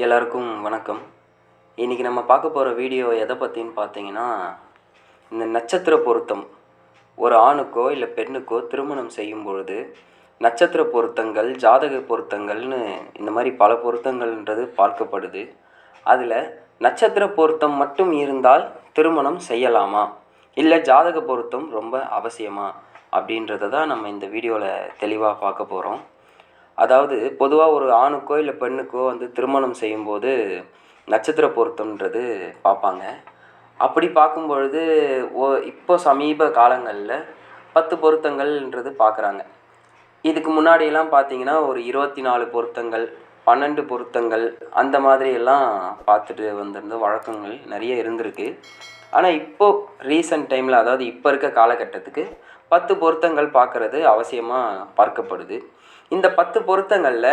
எல்லாருக்கும் வணக்கம். இன்றைக்கி நம்ம பார்க்க போகிற வீடியோ எதை பற்றின்னு பார்த்தீங்கன்னா, இந்த நட்சத்திர பொருத்தம். ஒரு ஆணுக்கோ இல்லை பெண்ணுக்கோ திருமணம் செய்யும் பொழுது நட்சத்திர பொருத்தங்கள், ஜாதக பொருத்தங்கள்னு இந்த மாதிரி பல பொருத்தங்கள்ன்றது பார்க்கப்படுது. அதில் நட்சத்திர பொருத்தம் மட்டும் இருந்தால் திருமணம் செய்யலாமா, இல்லை ஜாதக பொருத்தம் ரொம்ப அவசியமா அப்படின்றத தான் நம்ம இந்த வீடியோவில் தெளிவாக பார்க்க போகிறோம். அதாவது பொதுவாக ஒரு ஆணுக்கோ இல்லை பெண்ணுக்கோ திருமணம் செய்யும்போது நட்சத்திர பொருத்தம்ன்றது பார்ப்பாங்க. அப்படி பார்க்கும் பொழுது இப்போ சமீப காலங்களில் 10 பொருத்தங்கள்ன்றது பார்க்குறாங்க. இதுக்கு முன்னாடியெல்லாம் பார்த்தீங்கன்னா ஒரு 24 பொருத்தங்கள், 12 பொருத்தங்கள் அந்த மாதிரியெல்லாம் பார்த்துட்டு வந்திருந்த வழக்கங்கள் நிறைய இருந்திருக்கு. ஆனால் இப்போது ரீசன்ட் டைமில், அதாவது இப்போ இருக்க காலகட்டத்துக்கு 10 பொருத்தங்கள் பார்க்குறது அவசியமாக பார்க்கப்படுது. இந்த 10 பொருத்தங்களில்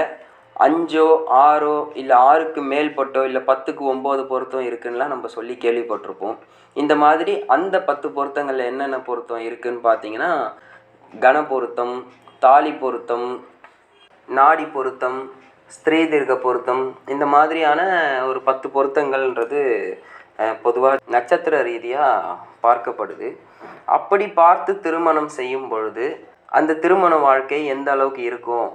5 6 இல்லை 6க்கு மேல்பட்டோ இல்லை 10க்கு 9 பொருத்தம் இருக்குன்னுலாம் நம்ம சொல்லி கேள்விப்பட்டிருப்போம். இந்த மாதிரி அந்த 10 பொருத்தங்களில் என்னென்ன பொருத்தம் இருக்குதுன்னு பார்த்தீங்கன்னா, கண பொருத்தம், தாலி பொருத்தம், நாடி பொருத்தம், ஸ்திரீ தீர்க்க பொருத்தம், இந்த மாதிரியான ஒரு 10 பொருத்தங்கள்ன்றது பொதுவாக நட்சத்திர ரீதியாக பார்க்கப்படுது. அப்படி பார்த்து திருமணம் செய்யும் பொழுது அந்த திருமண வாழ்க்கை எந்த அளவுக்கு இருக்கும்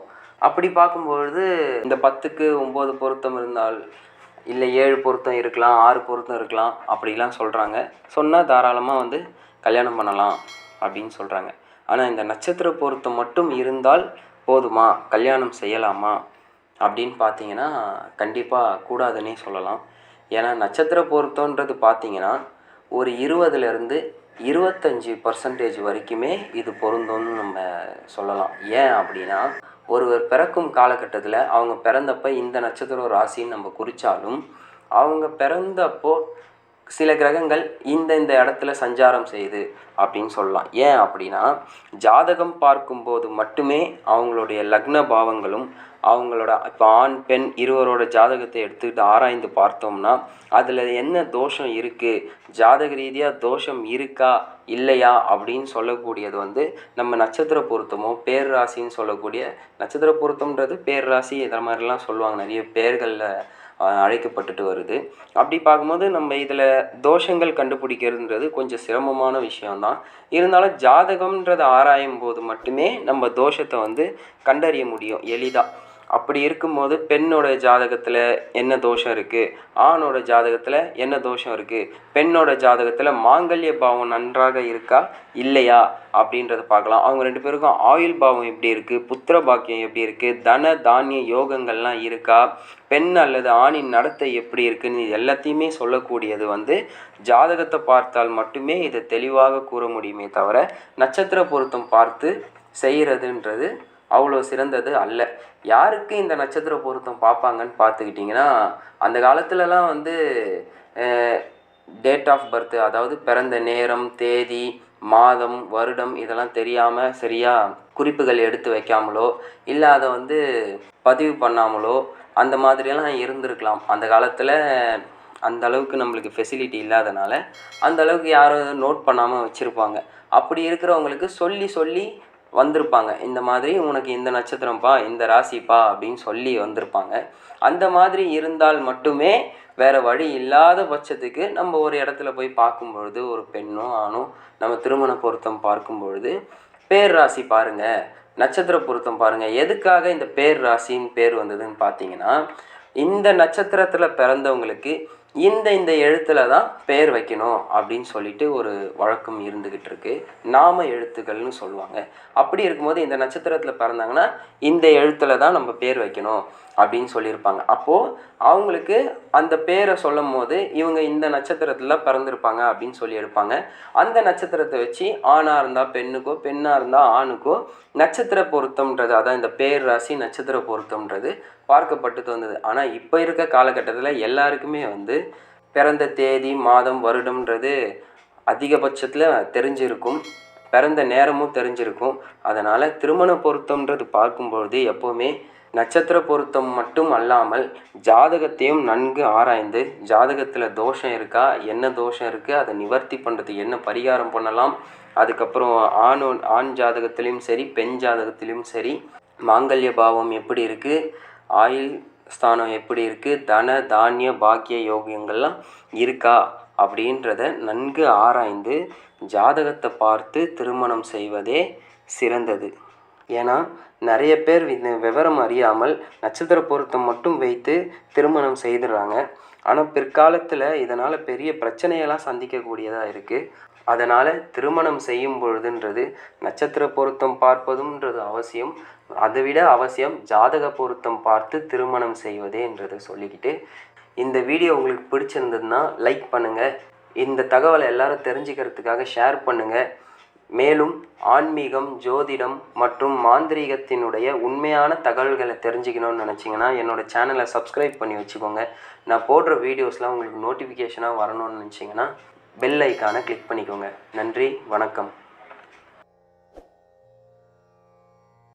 அப்படி பார்க்கும்பொழுது, இந்த 10க்கு 9 பொருத்தம் இருந்தால், இல்லை 7 பொருத்தம் இருக்கலாம், 6 பொருத்தம் இருக்கலாம் அப்படிலாம் சொல்கிறாங்க. சொன்னால் தாராளமாக கல்யாணம் பண்ணலாம் அப்படின்னு சொல்கிறாங்க. ஆனால் இந்த நட்சத்திர பொருத்தம் மட்டும் இருந்தால் போதுமா, கல்யாணம் செய்யலாமா அப்படின்னு பார்த்தீங்கன்னா கண்டிப்பாக கூடாதுன்னே சொல்லலாம். ஏன்னா நட்சத்திர பொருத்தம்ன்றது பார்த்தீங்கன்னா ஒரு 20லேருந்து 25% வரைக்குமே இது பொருந்தும்னு நம்ம சொல்லலாம். ஏன் அப்படின்னா, ஒருவர் பிறக்கும் காலகட்டத்தில் அவங்க பிறந்தப்போ இந்த நட்சத்திர ராசின்னு நம்ம குறித்தாலும், அவங்க பிறந்தப்போ சில கிரகங்கள் இந்த இடத்துல சஞ்சாரம் செய்யுது அப்படின்னு சொல்லலாம். ஏன் அப்படின்னா, ஜாதகம் பார்க்கும்போது மட்டுமே அவங்களுடைய லக்ன பாவங்களும் அவங்களோட இப்போ ஆண் பெண் இருவரோட ஜாதகத்தை எடுத்துக்கிட்டு ஆராய்ந்து பார்த்தோம்னா அதில் என்ன தோஷம் இருக்குது, ஜாதக ரீதியாக தோஷம் இருக்கா இல்லையா அப்படின்னு சொல்லக்கூடியது நம்ம நட்சத்திர பொருத்தமோ பேர் ராசின்னு சொல்லக்கூடிய, நட்சத்திர பொருத்தம்ன்றது பேர் ராசி இதை மாதிரிலாம் சொல்லுவாங்க, நிறைய பேர்களில் அழைக்கப்பட்டுட்டு வருது. அப்படி பார்க்கும்போது நம்ம இதில் தோஷங்கள் கண்டுபிடிக்கிறதுன்றது கொஞ்சம் சிரமமான விஷயம்தான். இருந்தாலும் ஜாதகம்ன்றதை ஆராயும் போது மட்டுமே நம்ம தோஷத்தை கண்டறிய முடியும் எளிதாக. அப்படி இருக்கும்போது பெண்ணோட ஜாதகத்தில் என்ன தோஷம் இருக்குது, ஆணோட ஜாதகத்தில் என்ன தோஷம் இருக்குது, பெண்ணோட ஜாதகத்தில் மாங்கல்ய பாவம் நன்றாக இருக்கா இல்லையா அப்படின்றத பார்க்கலாம். அவங்க 2 பேருக்கும் ஆயுள் பாவம் எப்படி இருக்குது, புத்திர பாக்கியம் எப்படி இருக்குது, தன தானிய யோகங்கள்லாம் இருக்கா, பெண் அல்லது ஆணின் நடத்தை எப்படி இருக்குன்னு எல்லாத்தையுமே சொல்லக்கூடியது ஜாதகத்தை பார்த்தால் மட்டுமே இதை தெளிவாக கூற முடியுமே தவிர நட்சத்திர பொருத்தம் பார்த்து செய்கிறதுன்றது அவ்வளோ சிறந்தது அல்ல. யாருக்கு இந்த நட்சத்திர பொருத்தம் பார்ப்பாங்கன்னு பார்த்துக்கிட்டிங்கன்னா, அந்த காலத்துலலாம் டேட் ஆஃப் பர்த், அதாவது பிறந்த நேரம், தேதி, மாதம், வருடம் இதெல்லாம் தெரியாமல் சரியாக குறிப்புகள் எடுத்து வைக்காமலோ இல்லை அதை பதிவு பண்ணாமலோ அந்த மாதிரியெல்லாம் இருந்திருக்கலாம். அந்த காலத்தில் அந்த அளவுக்கு நம்மளுக்கு ஃபெசிலிட்டி இல்லாதனால அந்த அளவுக்கு யாரும் நோட் பண்ணாமல் வச்சுருப்பாங்க. அப்படி இருக்கிறவங்களுக்கு சொல்லி வந்திருப்பாங்க, இந்த மாதிரி உனக்கு இந்த நட்சத்திரம்ப்பா, இந்த ராசிப்பா அப்படின்னு சொல்லி வந்திருப்பாங்க. அந்த மாதிரி இருந்தால் மட்டுமே, வேறு வழி இல்லாத பட்சத்துக்கு நம்ம ஒரு இடத்துல போய் பார்க்கும்பொழுது ஒரு பெண்ணோ ஆணோ நம்ம திருமண பொருத்தம் பார்க்கும்பொழுது பேர் ராசி பாருங்கள், நட்சத்திர பொருத்தம் பாருங்கள். எதுக்காக இந்த பேர் ராசின்னு பேர் வந்ததுன்னு பார்த்தீங்கன்னா, இந்த நட்சத்திரத்தில் பிறந்தவங்களுக்கு இந்த எழுத்தில் தான் பேர் வைக்கணும் அப்படின்னு சொல்லிட்டு ஒரு வழக்கம் இருந்துக்கிட்டு இருக்கு. நாம எழுத்துக்கள்னு சொல்லுவாங்க. அப்படி இருக்கும்போது இந்த நட்சத்திரத்தில் பிறந்தாங்கன்னா இந்த எழுத்தில் தான் நம்ம பேர் வைக்கணும் அப்படின்னு சொல்லியிருப்பாங்க. அப்போது அவங்களுக்கு அந்த பேரை சொல்லும் போது இவங்க இந்த நட்சத்திரத்தில் பிறந்திருப்பாங்க அப்படின்னு சொல்லி எடுப்பாங்க. அந்த நட்சத்திரத்தை வச்சு ஆணாக இருந்தால் பெண்ணுக்கோ, பெண்ணாக இருந்தால் ஆணுக்கோ நட்சத்திர பொருத்தம்ன்றது, அதான் இந்த பேர் ராசி நட்சத்திர பொருத்தம்ன்றது பார்க்கப்பட்டு வந்தது. ஆனால் இப்போ இருக்க காலகட்டத்தில் எல்லாருக்குமே பிறந்த தேதி, மாதம், வருடம்ன்றது அதிகபட்சத்தில் தெரிஞ்சிருக்கும், பிறந்த நேரமும் தெரிஞ்சிருக்கும். அதனால் திருமண பொருத்தம்ன்றது பார்க்கும்பொழுது எப்போவுமே நட்சத்திர பொருத்தம் மட்டும் அல்லாமல் ஜாதகத்தையும் நன்கு ஆராய்ந்து, ஜாதகத்தில் தோஷம் இருக்கா, என்ன தோஷம் இருக்குது, அதை நிவர்த்தி பண்ணுறதுக்கு என்ன பரிகாரம் பண்ணலாம், அதுக்கப்புறம் ஆண் ஜாதகத்திலையும் சரி பெண் ஜாதகத்திலையும் சரி மாங்கல்ய பாவம் எப்படி இருக்குது, ஆயுள் ஸ்தானம் எப்படி இருக்குது, தன தானிய பாக்கிய யோகங்கள்லாம் இருக்கா அப்படின்றத நன்கு ஆராய்ந்து ஜாதகத்தை பார்த்து திருமணம் செய்வதே சிறந்தது. ஏன்னா நிறைய பேர் இந்த விவரம் அறியாமல் நட்சத்திர பொருத்தம் மட்டும் வைத்து திருமணம் செய்துடுறாங்க. ஆனால் பிற்காலத்தில் இதனால் பெரிய பிரச்சனையெல்லாம் சந்திக்கக்கூடியதாக இருக்குது. அதனால் திருமணம் செய்யும் பொழுதுன்றது நட்சத்திர பொருத்தம் பார்ப்பதுன்றது அவசியம். அதை விட அவசியம் ஜாதக பொருத்தம் பார்த்து திருமணம் செய்வதேன்றதை சொல்லிக்கிட்டு, இந்த வீடியோ உங்களுக்கு பிடிச்சிருந்ததுன்னா லைக் பண்ணுங்கள். இந்த தகவலை எல்லாரும் தெரிஞ்சுக்கிறதுக்காக ஷேர் பண்ணுங்கள். மேலும் ஆன்மீகம், ஜோதிடம் மற்றும் மாந்திரீகத்தினுடைய உண்மையான தகவல்களை தெரிஞ்சுக்கணும்னு நினச்சிங்கன்னா என்னோடய சேனலை சப்ஸ்கிரைப் பண்ணி வச்சுக்கோங்க. நான் போடுற வீடியோஸ்லாம் உங்களுக்கு நோட்டிஃபிகேஷனாக வரணும்னு நினச்சிங்கன்னா பெல் ஐக்கானை கிளிக் பண்ணிக்கோங்க. நன்றி, வணக்கம்.